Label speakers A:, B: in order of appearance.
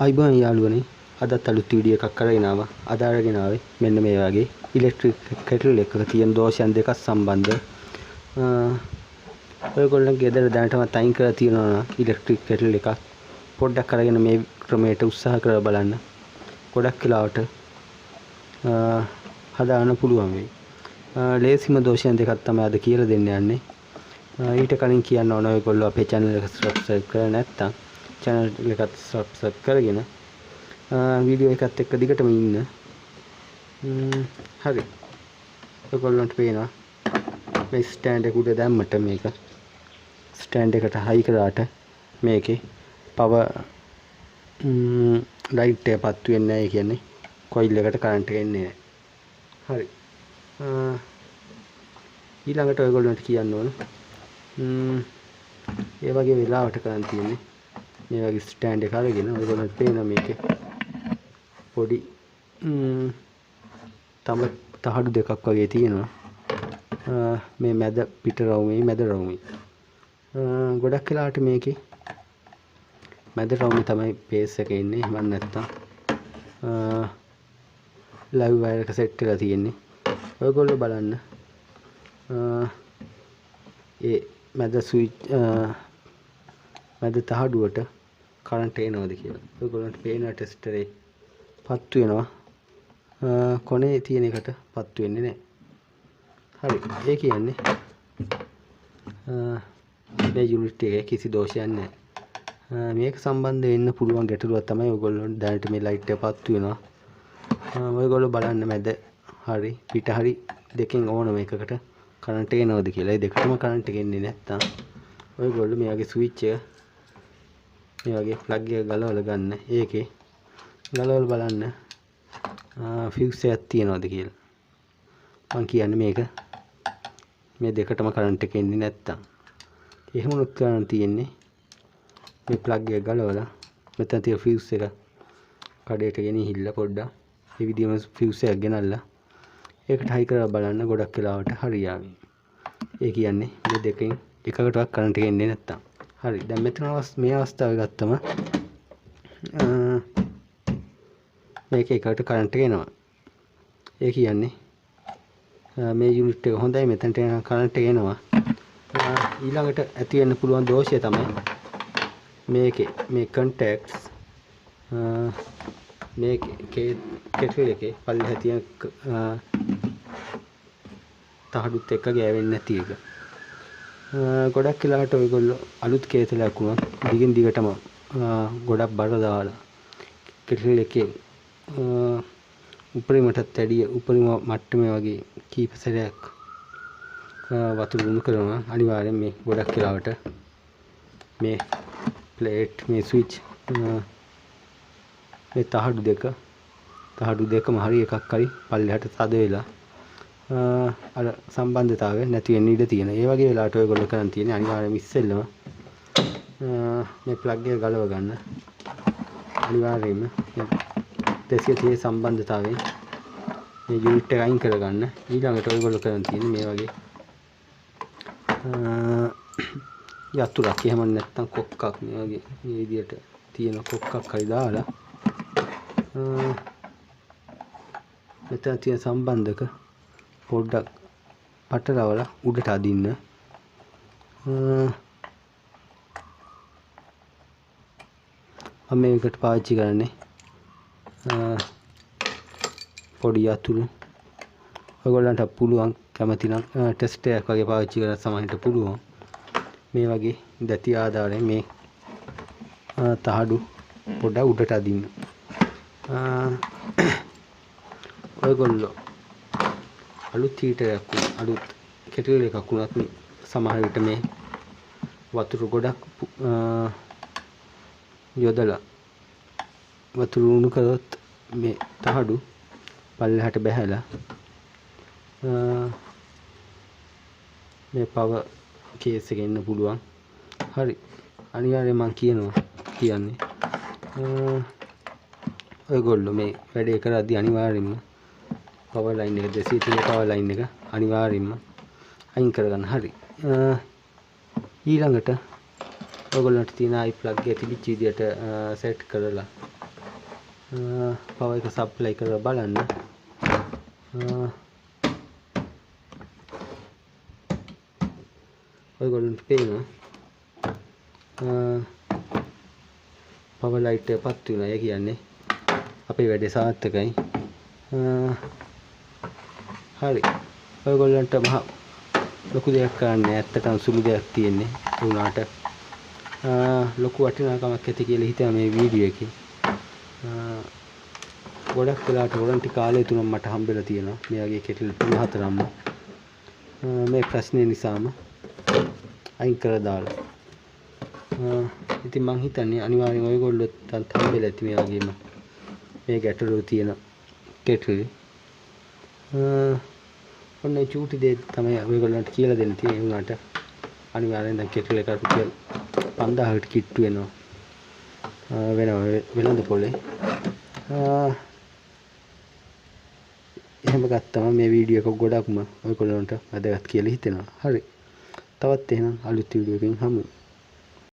A: අයිබෝන් යාළුවනේ අදත් අලුත් වීඩියෝ එකක් කරගෙන ආවා. අද අරගෙන ආවේ මෙන්න මේ වගේ ඉලෙක්ට්‍රික් කෙටල් එකක තියෙන දෝෂයන් දෙකක් සම්බන්ධව. ඔයගොල්ලන්ගේ ගෙදර දැනටමත් අයින් කරලා තියෙනවා නම් ඉලෙක්ට්‍රික් කෙටල් එකක් පොඩ්ඩක් අරගෙන මේ ක්‍රමයට උත්සාහ කරලා බලන්න. ගොඩක් වෙලාවට හදාගන්න පුළුවන් වෙයි. ලේසිම දෝෂයන් දෙකක් තමයි අද කියලා දෙන්න යන්නේ. ඊට කලින් කියන්න ඕන ඔයගොල්ලෝ අපේ channel එක subscribe කරලා නැත්නම් channel එකත් subscribe කරගෙන වීඩියෝ එකත් එක්ක දිගටම ඉන්න. හරි. ඔයගොල්ලන්ට පේනවා මේ ස්ටෑන්ඩ් එක උඩ දැම්මට මේක ස්ටෑන්ඩ් එකට හයි කරාට මේකේ power ලයිට් එක පත්තු වෙන්නේ නැහැ. කියන්නේ කොයිල් එකට කරන්ට් එක එන්නේ නැහැ. හරි. ඊළඟට ඔයගොල්ලන්ට කියන්න ඕන ඒ වගේ වෙලාවට කරන් තියෙන්නේ මේ වගේ ස්ටෑන්ඩ් එක අරගෙන ඔයගොල්ලන්ට පේන මේකේ පොඩි තහඩු දෙකක් වගේ තියෙනවා. මේ මැද පිට රවුමේ මැද රවුමේ ගොඩක් වෙලාවට මේකේ මැද රවුමේ තමයි බේස් එක ඉන්නේ. මම නැත්තම් ලයිව් වයර් එක සෙට් කරලා තියෙන්නේ. ඔයගොල්ලෝ බලන්න ඒ මැද ස්විච් මැද තහඩුවට කරන්ට් එනවද කියලා. ඔයගොල්ලන්ට පේන ටෙස්ටරේ පත්තු වෙනවා. කොනේ තියෙන එකට පත්තු වෙන්නේ නැහැ. හරි. ඒ කියන්නේ මේ යුනිට් එකේ කිසි දෝෂයක් නැහැ. මේක සම්බන්ධ වෙන්න පුළුවන් ගැටලුවක් තමයි ඔයගොල්ලෝ දැනට මේ ලයිට් එක පත්තු වෙනවා. ඔයගොල්ලෝ බලන්න මැද හරි පිට හරි දෙකෙන් ඕනම එකකට කරන්ට් එනවද කියලා. ඒ දෙකටම කරන්ට් එක එන්නේ නැත්තම් ඔයගොල්ලෝ මේ වගේ ස්විච් එක මේ වගේ ප්ලග් එක ගලවලා ගන්න. ඒකේ ගලවලා බලන්න ෆියුස් එකක් තියනවද කියලා. මම කියන්නේ මේක මේ දෙකටම කරන්ට් එක එන්නේ නැත්තම් එහෙම උනොත් කරන්න තියෙන්නේ මේ ප්ලග් එක ගලවලා මෙතන තියෙන ෆියුස් එක කඩේට ගෙනහිල්ලා පොඩ්ඩක් මේ විදිහම ෆියුස් එකක් ගෙනල්ලා ඒකට හයි කරලා බලන්න. ගොඩක් වෙලාවට හරියාවි. ඒ කියන්නේ මේ දෙකෙන් එකකටවත් කරන්ට් එක එන්නේ නැත්තම්. හරි. දැන් මෙතන මේ අවස්ථාවේ ගත්තම මේක එකට කරන්ට් එක එනවා. ඒ කියන්නේ මේ යුනිට් එක හොඳයි. මෙතනට එන කරන්ට් එක එනවා. ඊළඟට ඇති වෙන්න පුළුවන් දෝෂය තමයි මේකේ මේ contacts මේ කෙටල් එකේ පල්ලෙහා තියෙන තහඩුත් එක්ක ගෑවෙන්නේ නැති එක. ගොඩක් වෙලාවට ඔයගොල්ලෝ අලුත් කේතලයක් වුණත් දිගින් දිගටම ගොඩක් බර දාලා කෙටල් එකේ උපරිමටත් වැඩිය උපරිම මට්ටමේ වගේ කීප සැරයක් වතුර උණු කරනවා. අනිවාර්යෙන් මේ ගොඩක් වෙලාවට මේ ප්ලේට් මේ ස්විච් මේ තහඩු දෙකම හරි එකක් හරි පල්ලෙහාට තද වෙලා අර සම්බන්ධතාවය නැති වෙන්න ඉඩ තියෙනවා. ඒ වගේ වෙලාවට ඔයගොල්ලෝ කරන් තියෙන්නේ අනිවාර්යයෙන්ම ඉස්සෙල්ලම මේ ප්ලග් එක ගලව ගන්න. අනිවාර්යයෙන්ම 230 සම්බන්ධතාවයෙන් මේ යුනිට් එක අයින් කරගන්න. ඊළඟට ඔයගොල්ලෝ කරන් තියෙන්නේ මේ වගේ යතුරක් එහෙම නැත්නම් කොක්කක් මේ වගේ මේ විදියට තියෙන කොක්කක් හරි දාලා මෙතන තියෙන සම්බන්ධක පොඩ්ඩක් පටලවලා උඩට අදින්න. මම මේකට පාවිච්චි කරන්නේ පොඩි යතුරු. ඔයගොල්ලන්ට පුළුවන් කැමති නම් ටෙස්ට් එකක් වගේ පාවිච්චි කරලා සමහරට පුළුවන්. මේ වගේ දැති ආධාරයෙන් මේ තහඩු පොඩ්ඩක් උඩට අදින්න. ඔයගොල්ලෝ අලුත් හීටරයක් අලුත් කෙටල් එකක් වුණත් සමහර විට මේ වතුර ගොඩක් යොදලා වතුර උණු කරොත් මේ තහඩු පල්ලෙහාට බැහැලා මේ පවර් කේස් එකේ ඉන්න පුළුවන්. හරි. අනිවාර්යයෙන් මම කියන්නේ ඔයගොල්ලෝ මේ වැඩේ කරද්දී අනිවාර්යෙන්ම පවර් ලයින් එක 230 පවර් ලයින් එක අනිවාර්යෙන්ම අයින් කරගන්න. හරි. ඊළඟට ඔයගොල්ලන්ට තියෙන i plug එක තිබිච්ච විදියට සෙට් කරලා පවර් එක සප්ලයි කරලා බලන්න. ඔයගොල්ලන්ට පේනවා පවර් ලයිට් එක පත් වෙනවා. ඒ කියන්නේ අපේ වැඩේ සාර්ථකයි. හරි. ඔයගොල්ලන්ට මහ ලොකු දෙයක් කරන්න ඇත්තටම සුළු දෙයක් තියෙන්නේ. ඒ වුණාට ලොකු වටිනාකමක් ඇති කියලා හිතනවා මේ වීඩියෝ එකේ. ගොඩක් වෙලාවට වොරන්ටි කාලය තුනක් මට හම්බෙලා තියෙනවා. මේ වගේ කෙටල් 3-4ක්ම. මේ ප්‍රශ්නේ නිසාම අයින් කරලා දාලා. ඉතින් මං හිතන්නේ අනිවාර්යෙන් ඔයගොල්ලොත් හම්බෙලා ඇති මේ වගේම මේ ගැටලුව තියෙන කෙටල්. ඔන්න චූටි දේ තමයි ඔයගොල්ලන්ට කියලා දෙන්න තියෙන්නේ. ඒ වුණාට අනිවාර්යෙන් දැන් කෙටල් එක රුපියල් 5000කට කිට්ටු වෙනවා. වෙළඳ පොලේ. එහෙම ගත්තම මේ වීඩියෝ එක ගොඩක්ම ඔයගොල්ලන්ට වැදගත් කියලා හිතෙනවා. හරි. තවත් එහෙනම් අලුත් වීඩියෝ එකකින් හමු.